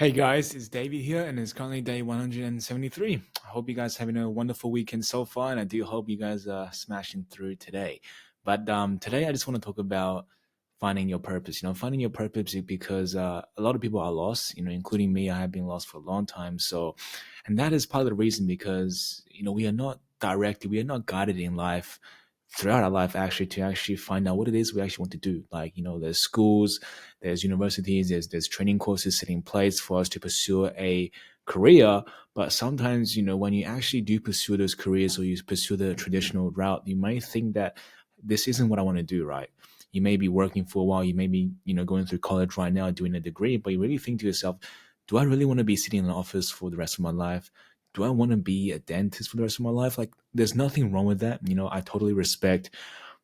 Hey guys, it's David here, and it's currently day 173. I hope you guys having a wonderful weekend so far, and I do hope you guys are smashing through today. But today I just want to talk about finding your purpose. Finding your purpose is because a lot of people are lost. Including me. I have been lost for a long time. So, and that is part of the reason because we are not directed, we are not guided in life throughout our life actually to actually find out what it is we actually want to do. Like there's schools, there's universities, there's training courses set in place for us to pursue a career. But sometimes, when you actually do pursue those careers or you pursue the traditional route, you might think that this isn't what I want to do, right? You may be working for a while, you may be, going through college right now doing a degree, but you really think to yourself, do I really want to be sitting in an office for the rest of my life? Do I want to be a dentist for the rest of my life? Like, there's nothing wrong with that. I totally respect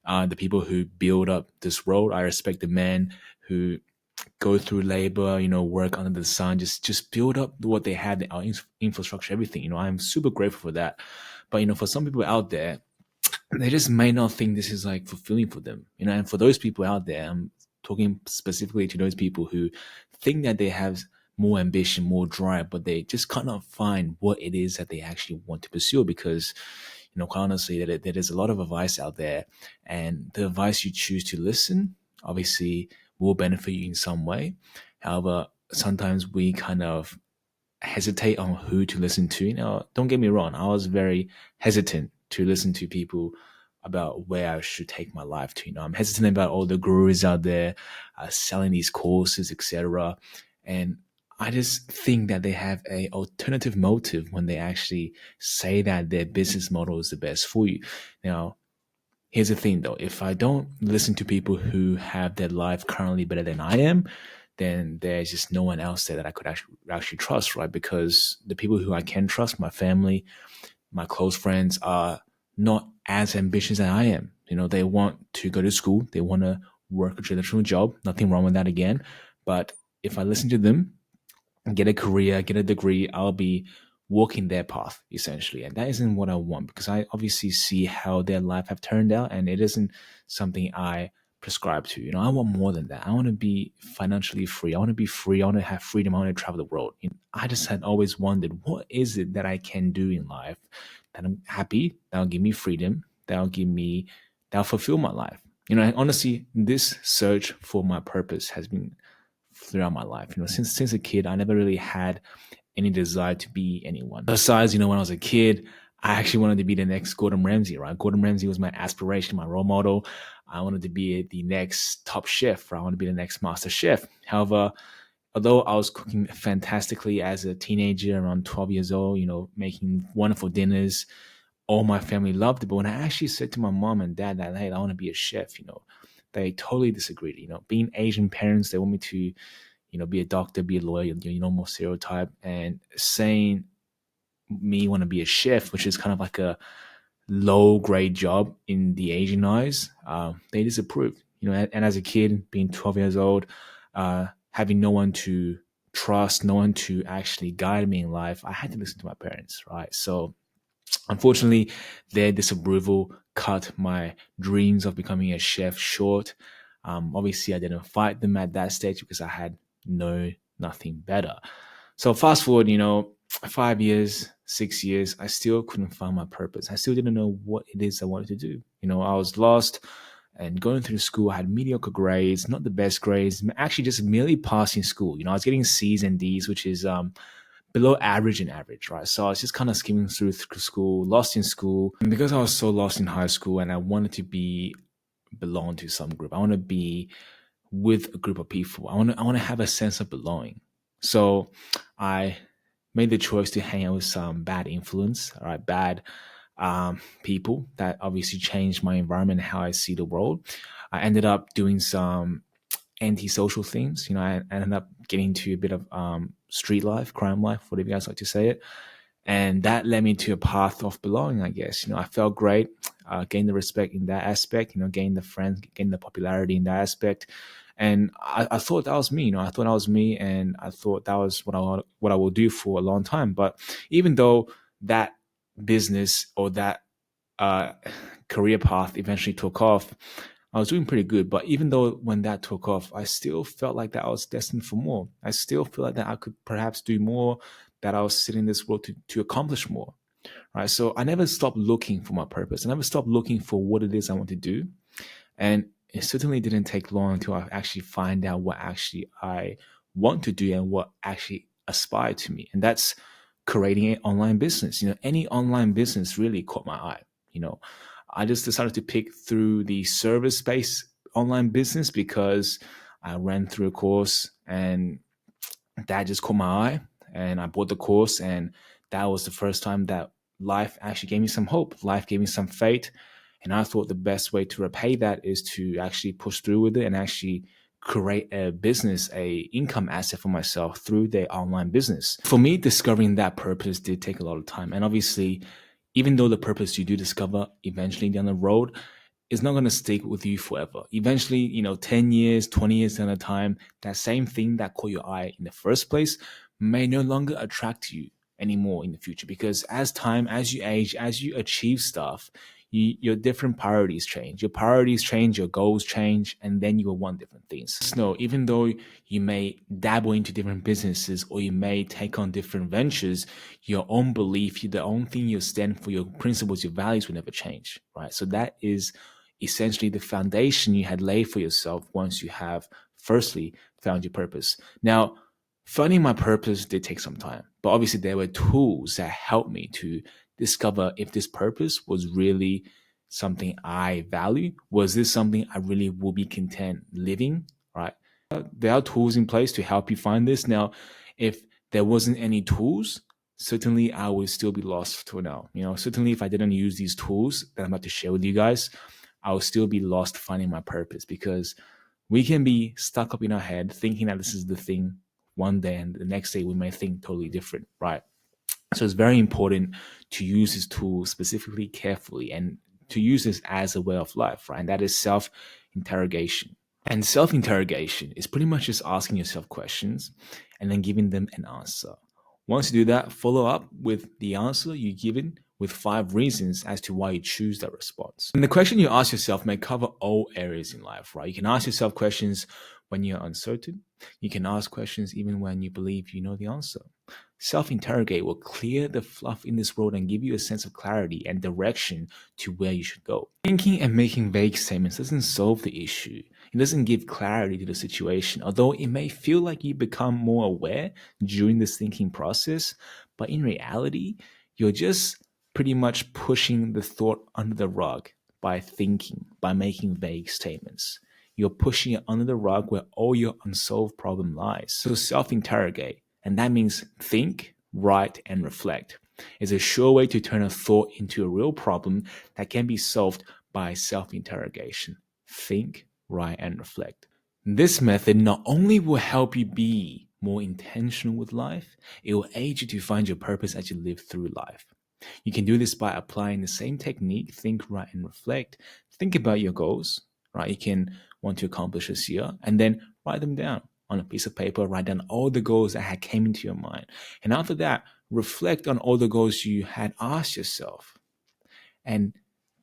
the people who build up this road. I respect the men who go through labor, work under the sun, just build up what they have, our infrastructure, everything. I'm super grateful for that. But for some people out there, they just may not think this is like fulfilling for them. And for those people out there, I'm talking specifically to those people who think that they have more ambition, more drive, but they just cannot find what it is that they actually want to pursue because quite honestly, that there is a lot of advice out there, and the advice you choose to listen, obviously, will benefit you in some way. However, sometimes we kind of hesitate on who to listen to. Don't get me wrong, I was very hesitant to listen to people about where I should take my life to. I'm hesitant about all the gurus out there selling these courses, etc. And I just think that they have a alternative motive when they actually say that their business model is the best for you. Now, here's the thing though, if I don't listen to people who have their life currently better than I am, then there's just no one else there that I could actually trust, right? Because the people who I can trust, my family, my close friends, are not as ambitious as I am. They want to go to school, they want to work a traditional job, nothing wrong with that again. But if I listen to them, get a career, get a degree, I'll be walking their path essentially. And that isn't what I want because I obviously see how their life have turned out and it isn't something I prescribe to. I want more than that. I want to be financially free. I want to be free. I want to have freedom. I want to travel the world. I just had always wondered what is it that I can do in life that I'm happy, that'll give me freedom, that'll fulfill my life. And honestly, this search for my purpose has been throughout my life. Since a kid, I never really had any desire to be anyone. Besides, when I was a kid, I actually wanted to be the next Gordon Ramsay, right? Gordon Ramsay was my aspiration, my role model. I wanted to be the next top chef, or I want to be the next master chef. However, although I was cooking fantastically as a teenager, around 12 years old, making wonderful dinners, all my family loved it. But when I actually said to my mom and dad that, hey, I want to be a chef, they totally disagreed. Being Asian parents, they want me to, be a doctor, be a lawyer, more stereotype. And saying me want to be a chef, which is kind of like a low grade job in the Asian eyes, they disapproved. And as a kid, being 12 years old, having no one to trust, no one to actually guide me in life, I had to listen to my parents, right? So unfortunately, their disapproval cut my dreams of becoming a chef short. Obviously, I didn't fight them at that stage because I had nothing better. So fast forward, 5 years, 6 years, I still couldn't find my purpose. I still didn't know what it is I wanted to do. I was lost and going through school. I had mediocre grades, not the best grades, actually just merely passing school. I was getting C's and D's, which is below average and average, right? So I was just kind of skimming through school, lost in school. And because I was so lost in high school and I wanted to belong to some group, I want to be with a group of people. I want to have a sense of belonging. So I made the choice to hang out with some bad influence, all right, bad people that obviously changed my environment and how I see the world. I ended up doing some antisocial things. I ended up getting into a bit of street life, crime life, whatever you guys like to say it. And that led me to a path of belonging, I guess. I felt great, gained the respect in that aspect, gained the friends, gained the popularity in that aspect. And I thought that was me, I thought that was me, and I thought that was what I will do for a long time. But even though that business or that uh, career path eventually took off, I was doing pretty good. But even though when that took off, I still felt like that I was destined for more. I still feel like that I could perhaps do more, that I was sitting in this world to accomplish more. Right. So I never stopped looking for my purpose. I never stopped looking for what it is I want to do. And it certainly didn't take long until I actually find out what actually I want to do and what actually aspire to me. And that's creating an online business. Any online business really caught my eye. You know, I just decided to pick through the service-based online business because I ran through a course and that just caught my eye, and I bought the course, and that was the first time that life actually gave me some hope. Life gave me some faith, and I thought the best way to repay that is to actually push through with it and actually create a business, a income asset for myself through the online business. For me, discovering that purpose did take a lot of time, and obviously, even though the purpose you do discover eventually down the road is not going to stick with you forever. Eventually, 10 years, 20 years down the time, that same thing that caught your eye in the first place may no longer attract you anymore in the future, because as you age, as you achieve stuff, your different priorities change. Your priorities change, your goals change, and then you will want different things. So even though you may dabble into different businesses or you may take on different ventures, your own belief, the own thing you stand for, your principles, your values will never change, right? So that is essentially the foundation you had laid for yourself once you have firstly found your purpose. Now, finding my purpose did take some time, but obviously there were tools that helped me to discover if this purpose was really something I value. Was this something I really will be content living, right? There are tools in place to help you find this. Now, if there wasn't any tools, certainly I would still be lost to now. Certainly if I didn't use these tools that I'm about to share with you guys, I will still be lost finding my purpose, because we can be stuck up in our head thinking that this is the thing one day, and the next day we may think totally different, right? So it's very important to use this tool specifically, carefully, and to use this as a way of life, right? And that is self-interrogation. And self-interrogation is pretty much just asking yourself questions and then giving them an answer. Once you do that, follow up with the answer you given with 5 reasons as to why you choose that response. And the question you ask yourself may cover all areas in life, right? You can ask yourself questions when you're uncertain. You can ask questions even when you believe you know the answer. Self-interrogate will clear the fluff in this world and give you a sense of clarity and direction to where you should go. Thinking and making vague statements doesn't solve the issue. It doesn't give clarity to the situation, although it may feel like you become more aware during this thinking process, but in reality, you're just pretty much pushing the thought under the rug by thinking, by making vague statements. You're pushing it under the rug where all your unsolved problem lies. So self-interrogate, and that means think, write, and reflect. It's a sure way to turn a thought into a real problem that can be solved by self-interrogation. Think, write, and reflect. This method not only will help you be more intentional with life, it will aid you to find your purpose as you live through life. You can do this by applying the same technique, think, write, and reflect. Think about your goals, right? You can want to accomplish this year, and then write them down on a piece of paper. Write down all the goals that had came into your mind. And after that, reflect on all the goals you had asked yourself and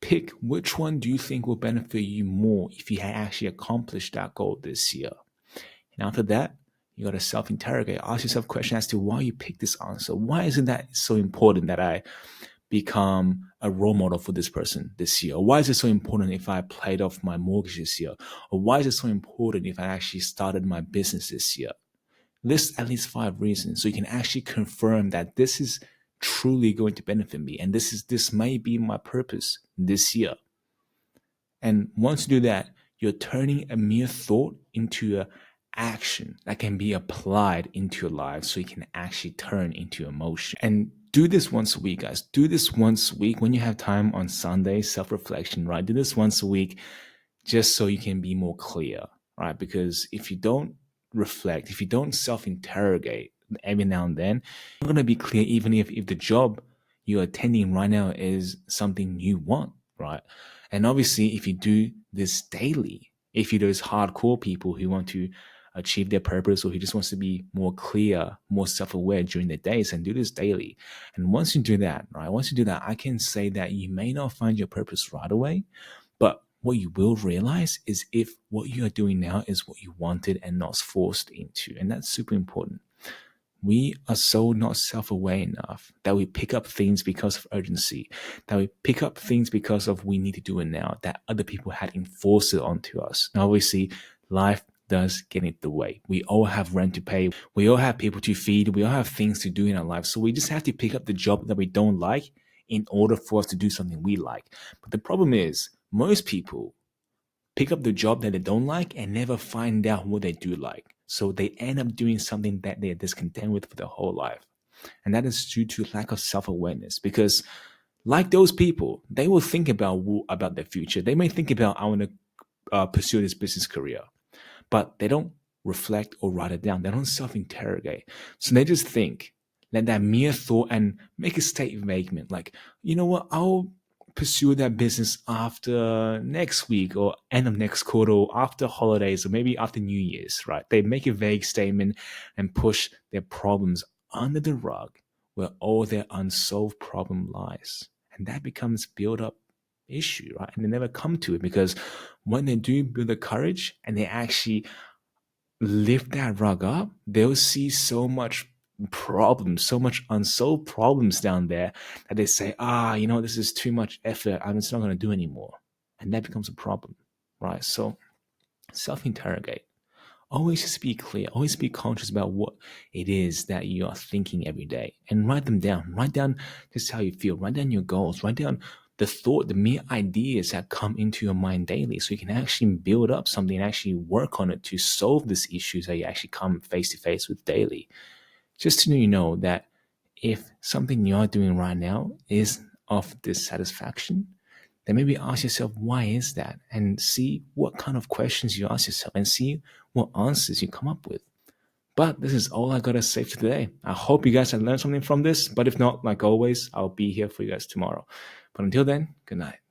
pick which one do you think will benefit you more if you had actually accomplished that goal this year. And after that, you got to self-interrogate. Ask yourself questions as to why you picked this answer. Why isn't that so important that I become a role model for this person this year? Or why is it so important if I paid off my mortgage this year? Or why is it so important if I actually started my business this year? List at least 5 reasons so you can actually confirm that this is truly going to benefit me, and this may be my purpose this year. And once you do that, you're turning a mere thought into an action that can be applied into your life, so you can actually turn into emotion. And do this once a week, guys. Do this once a week when you have time on Sunday, self-reflection, right? Do this once a week just so you can be more clear, right? Because if you don't reflect, if you don't self-interrogate every now and then, you're going to be clear even if the job you're attending right now is something you want, right? And obviously, if you do this daily, if you're those hardcore people who want to achieve their purpose or who just wants to be more clear, more self-aware during the days, and do this daily. And once you do that, right? Once you do that, I can say that you may not find your purpose right away, but what you will realize is if what you are doing now is what you wanted and not forced into. And that's super important. We are so not self-aware enough that we pick up things because of urgency, that we pick up things because of we need to do it now, that other people had enforced it onto us. Now, obviously, life does get in the way. We all have rent to pay. We all have people to feed. We all have things to do in our life. So we just have to pick up the job that we don't like in order for us to do something we like. But the problem is, most people pick up the job that they don't like and never find out what they do like. So they end up doing something that they're discontent with for their whole life. And that is due to lack of self-awareness, because like those people, they will think about their future. They may think about, I want to pursue this business career, but they don't reflect or write it down. They don't self-interrogate. So they just think, let that mere thought and make a statement like, you know what, I'll pursue that business after next week or end of next quarter or after holidays or maybe after New Year's, right? They make a vague statement and push their problems under the rug where all their unsolved problem lies. And that becomes build up issue, right? And they never come to it, because when they do build the courage and they actually lift that rug up, they'll see so much problems, so much unsolved problems down there that they say, this is too much effort. I'm just not going to do anymore. And that becomes a problem, right? So self-interrogate. Always just be clear. Always be conscious about what it is that you are thinking every day, and write them down. Write down just how you feel. Write down your goals. Write down the mere ideas that come into your mind daily, so you can actually build up something and actually work on it to solve these issues that you actually come face to face with daily. Just to know that if something you're doing right now is of dissatisfaction, then maybe ask yourself, why is that? And see what kind of questions you ask yourself and see what answers you come up with. But this is all I got to say for today. I hope you guys have learned something from this. But if not, like always, I'll be here for you guys tomorrow. But until then, good night.